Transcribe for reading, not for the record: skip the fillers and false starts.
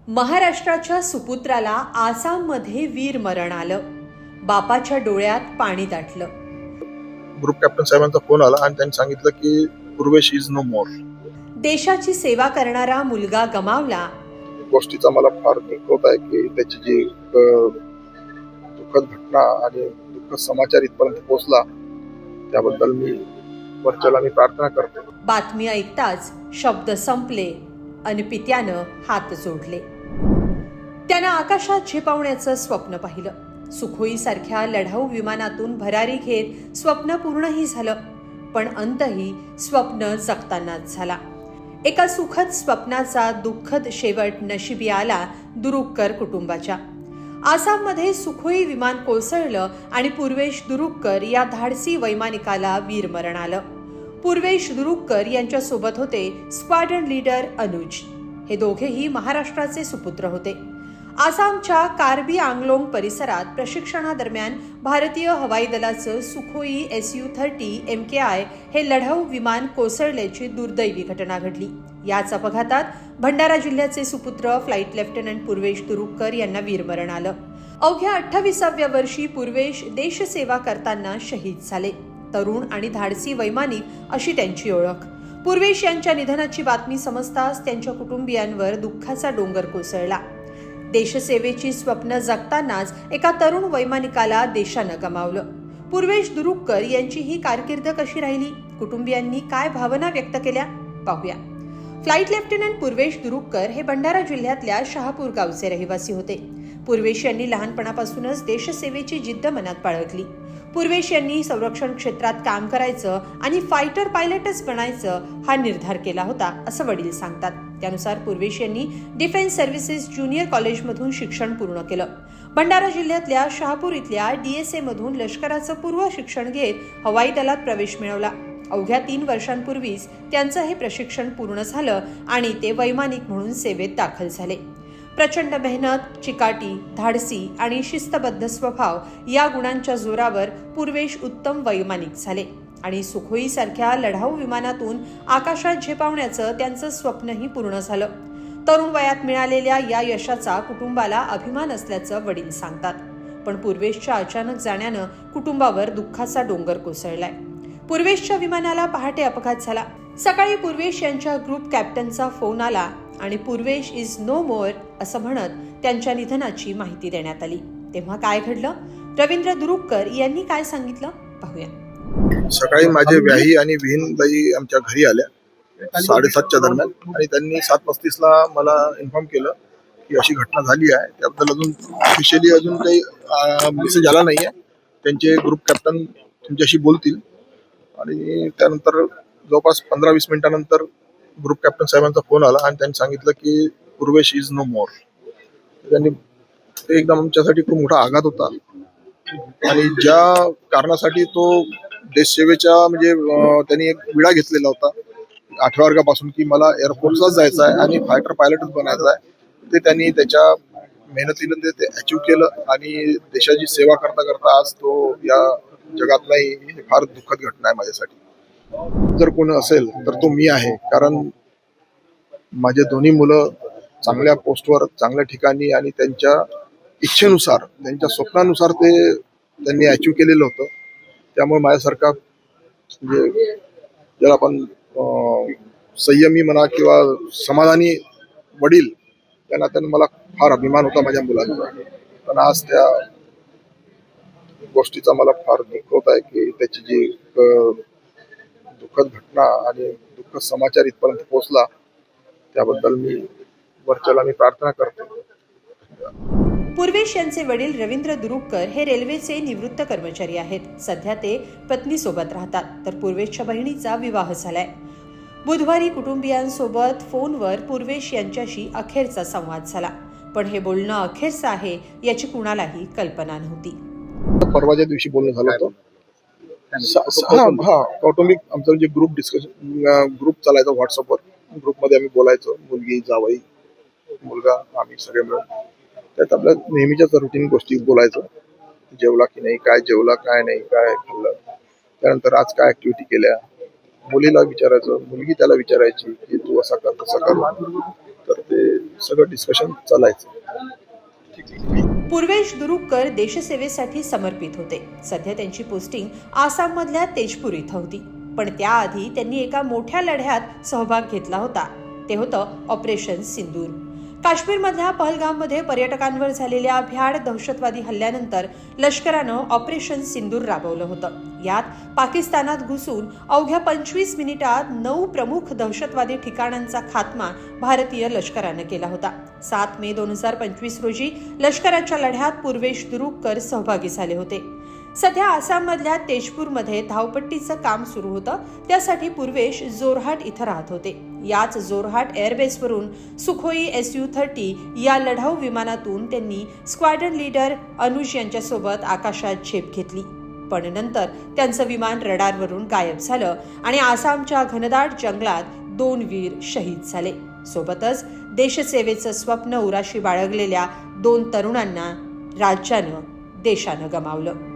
महाराष्ट्राच्या सुपुत्राला आसाममध्ये वीर मरण आलं. बापाच्या डोळ्यात पाणी दाटलं. ग्रुप कॅप्टन साहेबांचा फोन आला आणि त्यांनी सांगितलं की पूर्वेश इज नो मोर. देशाची सेवा करणारा मुलगा गमावला. गोष्टीचा मला फार दुःख होत आहे की त्याची जी दुःखद घटना आणि दुःखद समाचार इथपर्यंत पोहोचला त्याबद्दल मी वरच्याला प्रार्थना करतो. बातमी ऐकताच शब्द संपले आणि पित्यानं हात जोडले. त्यानं आकाशात झेपावण्याचं स्वप्न पाहिलं. सुखोई सारख्या लढाऊ विमानातून भरारी घेत स्वप्न पूर्णही झालं, पण अंतही स्वप्न जगतानाच झाला. एका सुखद स्वप्नाचा दुःखद शेवट नशिबी आला दुरुक्कर कुटुंबाच्या. आसाममध्ये सुखोई विमान कोसळलं आणि पूर्वेश दुरुक्कर या धाडसी वैमानिकाला वीरमरण आलं. पूर्वेश दुरुक्कर यांच्या सोबत होते स्क्वाड्रन लीडर अनुज. हे दोघेही महाराष्ट्राचे सुपुत्र होते. आसामच्या कार्बी आंगलोंग परिसरात प्रशिक्षणादरम्यान भारतीय हवाई दलाचं सुखोई Su-30 MKI हे लढाऊ विमान कोसळल्याची दुर्दैवी घटना घडली. याच अपघातात भंडारा जिल्ह्याचे सुपुत्र फ्लाईट लेफ्टनंट पूर्वेश दुरुक्कर यांना वीरमरण आलं. अवघ्या 28व्या वर्षी पूर्वेश देशसेवा करताना शहीद झाले. तरुण आणि धाडसी वैमानिक अशी त्यांची ओळख. पूर्वेश यांच्या निधनाची बातमी समजताच त्यांच्या कुटुंबियांवर दुःखाचा डोंगर कोसळला. देशसेवेची स्वप्न जगतानाच एका तरुण वैमानिकाला देशानं गमावलं. पूर्वेश दुरुक्कर यांची ही कारकीर्द कशी राहिली, कुटुंबियांनी काय भावना व्यक्त केल्या, पाहूया. फ्लाईट लेफ्टनंट पूर्वेश दुरुक्कर हे भंडारा जिल्ह्यातल्या शहापूर गावचे रहिवासी होते. पूर्वेश यांनी लहानपणापासूनच देशसेवेची जिद्द मनात बाळगली. पूर्वेश यांनी संरक्षण क्षेत्रात काम करायचं आणि फायटर पायलटच बनायचं हा निर्धार केला होता, असं वडील सांगतात. त्यानुसार पूर्वेश यांनी डिफेन्स सर्व्हिसेस ज्युनियर कॉलेजमधून शिक्षण पूर्ण केलं. भंडारा जिल्ह्यातल्या शहापूर इथल्या DSA मधून लष्कराचं पूर्व शिक्षण घेत हवाई दलात प्रवेश मिळवला. अवघ्या 3 वर्षांपूर्वीच त्यांचं हे प्रशिक्षण पूर्ण झालं आणि ते वैमानिक म्हणून सेवेत दाखल झाले. प्रचंड मेहनत, चिकाटी, धाडसी आणि शिस्तबद्ध स्वभाव या गुणांच्या जोरावर पूर्वेश उत्तम वैमानिक झाले आणि सुखोई सारख्या लढाऊ विमानातून आकाशात झेपावण्याचं त्यांचं स्वप्नही पूर्ण झालं. तरुण वयात मिळालेल्या या यशाचा कुटुंबाला अभिमान असल्याचं वडील सांगतात. पण पूर्वेशच्या अचानक जाण्यानं कुटुंबावर दुःखाचा डोंगर कोसळलाय. पूर्वेशच्या विमानाला पहाटे अपघात झाला. सकाळी पूर्वेश यांच्या ग्रुप कॅप्टनचा फोन आला आणि पूर्वेश इज नो मोर असं म्हणत त्यांच्या निधनाची माहिती देण्यात आली. तेव्हा काय घडलं, रवींद्र दुरुक्कर यांनी काय सांगितलं, पाहूया. सकाळी माझे व्याही आणि विहीनबाई आमच्या घरी आल्या 7:30च्या दरम्यान आणि त्यांनी 7:35ला मला इन्फॉर्म केलं की अशी घटना झाली आहे. त्याबद्दल अजून ऑफिशियली अजून काही मेसेज आला नाही आहे. त्यांचे ग्रुप कॅप्टन तुमच्याशी बोलतील आणि त्यानंतर जवळपास 15-20 मिनिटानंतर ग्रुप कॅप्टन साहेबांचा फोन आला आणि त्यांनी सांगितलं की पूर्वेश इज नो मोर. त्यांनी ते एकदम आमच्यासाठी खूप मोठा आघात होता आणि ज्या कारणासाठी तो देशसेवेच्या म्हणजे त्यांनी एक विडा घेतलेला होता 8व्या वर्गापासून की मला एअरफोर्सलाच जायचं आहे आणि फायटर पायलटच बनायचं आहे, ते त्यांनी त्याच्या मेहनतीने ते अचीव केलं आणि देशाची सेवा करता करता आज तो या जगात नाही. ही फार दुःखद घटना आहे माझ्यासाठी. जर कोणी असेल तर तो मी आहे, कारण माझे दोन्ही मुलं चांगल्या पोस्टवर, चांगल्या ठिकाणी आणि त्यांच्या इच्छेनुसार, त्यांच्या स्वप्नानुसार त्यांनी अचीव केलेलं होतं. त्यामुळे माझ्यासारखा म्हणजे ज्याला आपण संयमी म्हणा किंवा समाधानी वडील त्यांना मला फार अभिमान होता माझ्या मुलांचा. पण आज त्या गोष्टीचा मला फार दुःख होत आहे की त्याची जी दुःखद घटना आणि दुःखद समाचार इथपर्यंत पोहोचला त्याबद्दल मी वरच्याला प्रार्थना करतो. पूर्वेश यांचे वडील रवींद्र दुरुक्कर हे रेल्वेचे निवृत्त कर्मचारी आहेत. सध्या ते पत्नीसोबत राहतात, तर पूर्वेशच्या बहिणीचा विवाह झालाय. बुधवारी कुटुंबियांसोबत फोनवर पूर्वेश यांच्याशी अखेरचा संवाद झाला, पण हे बोलणं अखेरचं आहे याची कुणालाही कल्पना नव्हती. परवाच्या दिवशी बोलणं झालं होतं. कौटुंबिक आमचं जे ग्रुप डिस्कशन ग्रुप चालायचा व्हॉट्सअपवर. ग्रुपमध्ये आम्ही बोलायचो, मुलगी, जावई, मुलगा, आम्ही सगळे मिळून. त्यात आपल्या नेहमीच्याच रुटीन गोष्टी बोलायचं. जेवला की नाही, काय जेवला, काय नाही, काय खाल्लं, त्यानंतर आज काय ऍक्टिव्हिटी केल्या. मुलीला विचारायचं, मुलगी त्याला विचारायची की तू असा कर तसा कर. तर ते सगळं डिस्कशन चालायचं. पूर्वेश दुरुककर देशसेवेसाठी समर्पित होते. सध्या त्यांची पोस्टिंग आसाममधल्या तेजपूर इथं होती. पण त्याआधी त्यांनी एका मोठ्या लढ्यात सहभाग घेतला होता. ते होतं ऑपरेशन सिंदूर. काश्मीरमधल्या पहलगाममध्ये पर्यटकांवर झालेल्या भ्याड दहशतवादी हल्ल्यानंतर लष्करानं ऑपरेशन सिंदूर राबवलं होतं. यात पाकिस्तानात घुसून अवघ्या 25 मिनिटात 9 प्रमुख दहशतवादी ठिकाणांचा खात्मा भारतीय लष्करानं केला होता. 7 मे 2025 रोजी लष्कराच्या लढ्यात पूर्वेश दुरुककर सहभागी झाले होते. सध्या आसाममधल्या तेजपूरमध्ये धावपट्टीचं काम सुरू होतं. त्यासाठी पूर्वेश जोरहाट इथं राहत होते. याच जोरहाट एअरबेसवरून सुखोई SU-30 या लढाऊ विमानातून त्यांनी स्क्वॉड्रन लीडर अनुज यांच्यासोबत आकाशात झेप घेतली. पण नंतर त्यांचं विमान रडारवरून गायब झालं आणि आसामच्या घनदाट जंगलात 2 वीर शहीद झाले. सोबतच देशसेवेचं स्वप्न उराशी बाळगलेल्या 2 तरुणांना राज्यानं, देशानं गमावलं.